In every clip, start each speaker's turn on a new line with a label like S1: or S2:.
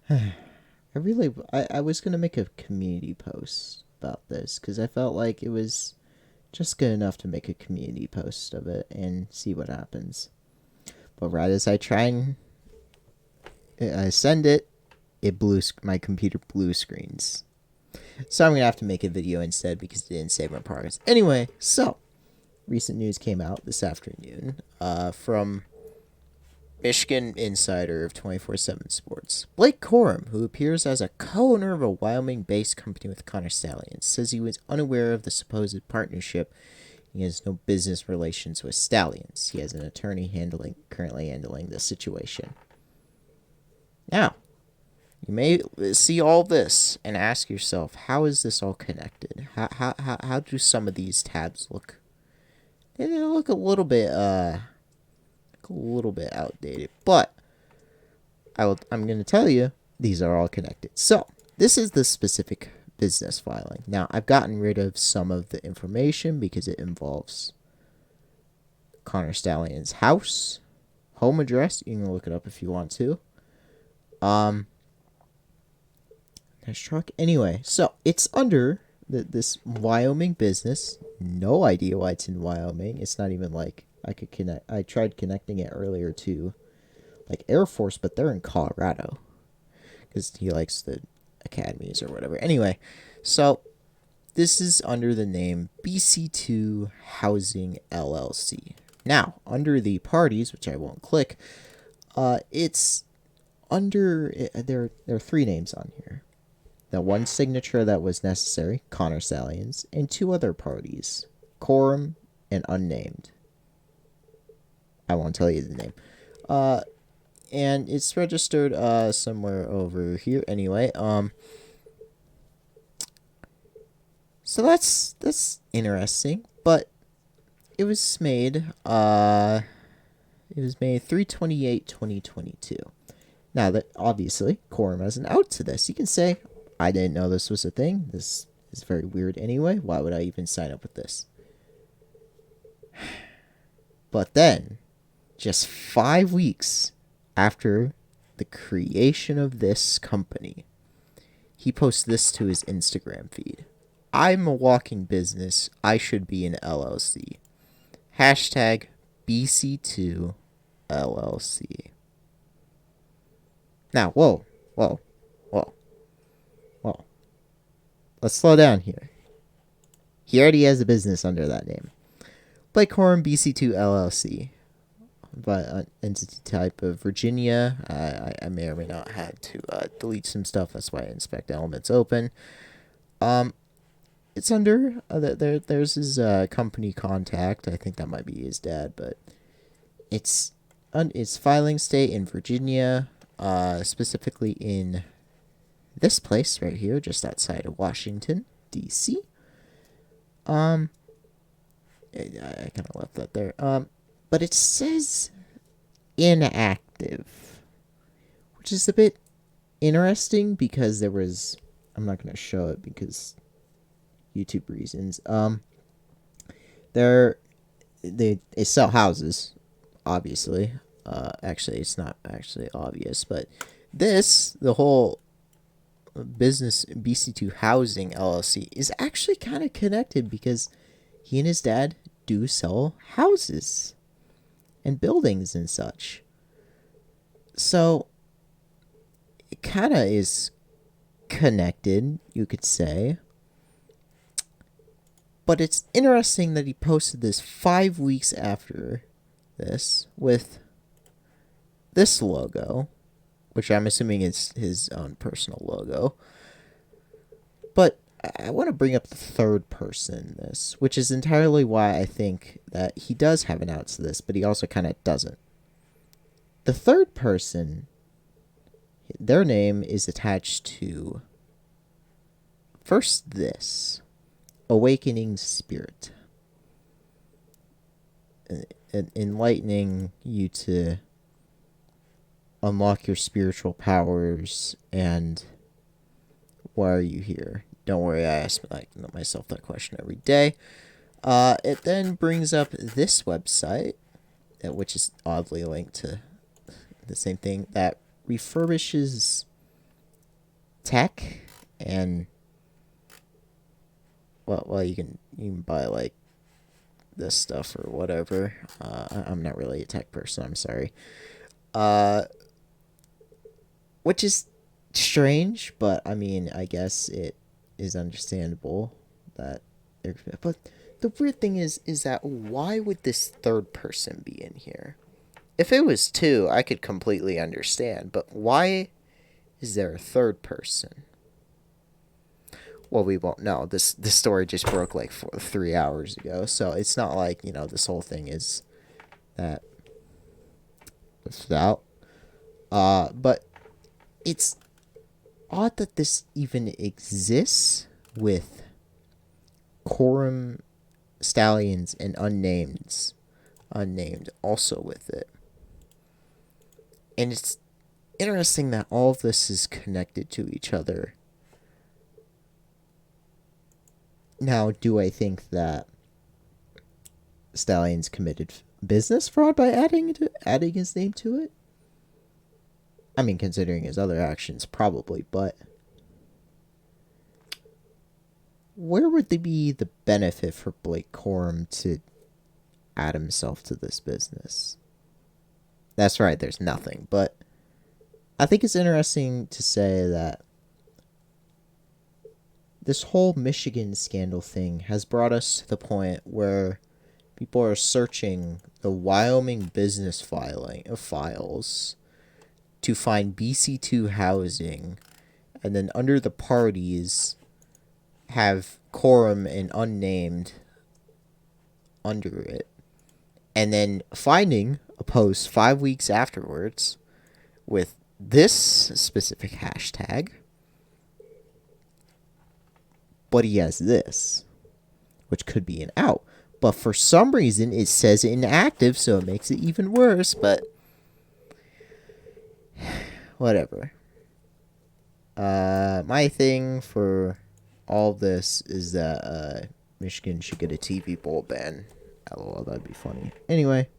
S1: I was going to make a community post about this because I felt like it was just good enough to make a community post of it and see what happens. But right as I try and I send it, my computer blue screens. So I'm going to have to make a video instead because it didn't save my progress. Anyway, so recent news came out this afternoon from Michigan insider of 24/7 Sports. Blake Corum, who appears as a co-owner of a Wyoming-based company with Connor Stallions, says he was unaware of the supposed partnership. He has no business relations with Stallions. He has an attorney currently handling the situation. Now, you may see all this and ask yourself, how is this all connected? How do some of these tabs look? They look a little bit outdated, but I'm going to tell you these are all connected. So this is the specific business filing. Now I've gotten rid of some of the information because it involves Connor Stallion's house, home address. You can look it up if you want to. Nice truck. Anyway, so it's under this Wyoming business. No idea why it's in Wyoming. It's not even like I could connect. I tried connecting it earlier to like Air Force, but they're in Colorado because he likes the academies or whatever. Anyway, so this is under the name BC2 Housing LLC. Now, under the parties, which I won't click, it's under there are three names on here. The one signature that was necessary, Connor Stallions, and two other parties, Corum and Unnamed. I won't tell you the name. And it's registered somewhere over here anyway. So that's interesting, but it was made 3/28/2022. Now that obviously Corum has an out to this. You can say, I didn't know this was a thing. This is very weird anyway. Why would I even sign up with this? But then, just 5 weeks after the creation of this company, he posts this to his Instagram feed. I'm a walking business. I should be an LLC. Hashtag BC2 LLC. Now, whoa. Let's slow down here. He already has a business under that name. Blake Corum BC2 LLC. But entity type of Virginia. I may or may not had to delete some stuff. That's why inspect elements open. It's under there's his company contact. I think that might be his dad, but it's filing state in Virginia, specifically in this place right here, just outside of Washington D.C. I kind of left that there. But it says inactive, which is a bit interesting because there was. I'm not going to show it because YouTube reasons. They sell houses, obviously. Actually, it's not actually obvious, but the whole business BC2 Housing LLC is actually kind of connected because he and his dad do sell houses and buildings and such. So it kind of is connected, you could say. But it's interesting that he posted this 5 weeks after this with this logo, which I'm assuming is his own personal logo. But I want to bring up the third person in this, which is entirely why I think that he does have an out to this, but he also kind of doesn't. The third person, their name is attached to first this awakening spirit, enlightening you to unlock your spiritual powers. And why are you here? Don't worry, I ask myself that question every day. It then brings up this website, which is oddly linked to the same thing, that refurbishes tech and well, you can buy like this stuff or whatever. I'm not really a tech person. I'm sorry. Uh, which is strange, but I mean, I guess it is understandable that. But the weird thing is that why would this third person be in here? If it was two, I could completely understand. But why is there a third person? Well, we won't know. This story just broke like 3 hours ago, so it's not like this whole thing is that it's out. But it's odd that this even exists with Corum, Stallions, and unnamed also with it, and it's interesting that all of this is connected to each other. Now, do I think that Stallions committed business fraud by adding his name to it? I mean, considering his other actions, probably, but where would there be the benefit for Blake Corum to add himself to this business? That's right, there's nothing, but I think it's interesting to say that this whole Michigan scandal thing has brought us to the point where people are searching the Wyoming business files to find BC2 housing, and then under the parties have Corum and unnamed under it, and then finding a post 5 weeks afterwards with this specific hashtag, but he has this, which could be an out. But for some reason, it says inactive, so it makes it even worse, but whatever. My thing for all this is that Michigan should get a TV bowl ban. LOL, that'd be funny. Anyway,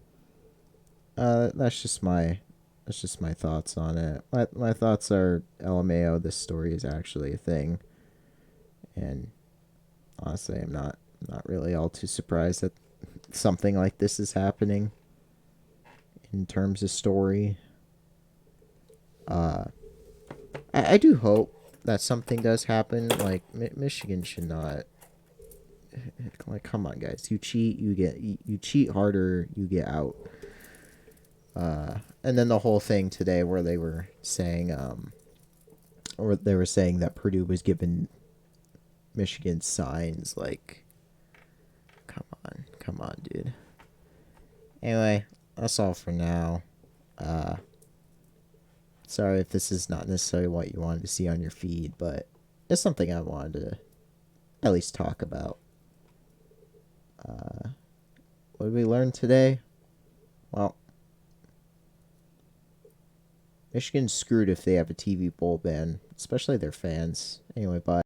S1: that's just my thoughts on it. My thoughts are LMAO. This story is actually a thing, and honestly, I'm not really all too surprised that something like this is happening in terms of story. I do hope that something does happen. Like, Michigan should not. Like, come on, guys. You cheat, you cheat harder, you get out. And then the whole thing today where they were saying, that Purdue was giving Michigan signs. Like, come on, dude. Anyway, that's all for now. Sorry if this is not necessarily what you wanted to see on your feed, but it's something I wanted to at least talk about. What did we learn today? Well, Michigan's screwed if they have a TV bowl ban, especially their fans. Anyway, bye.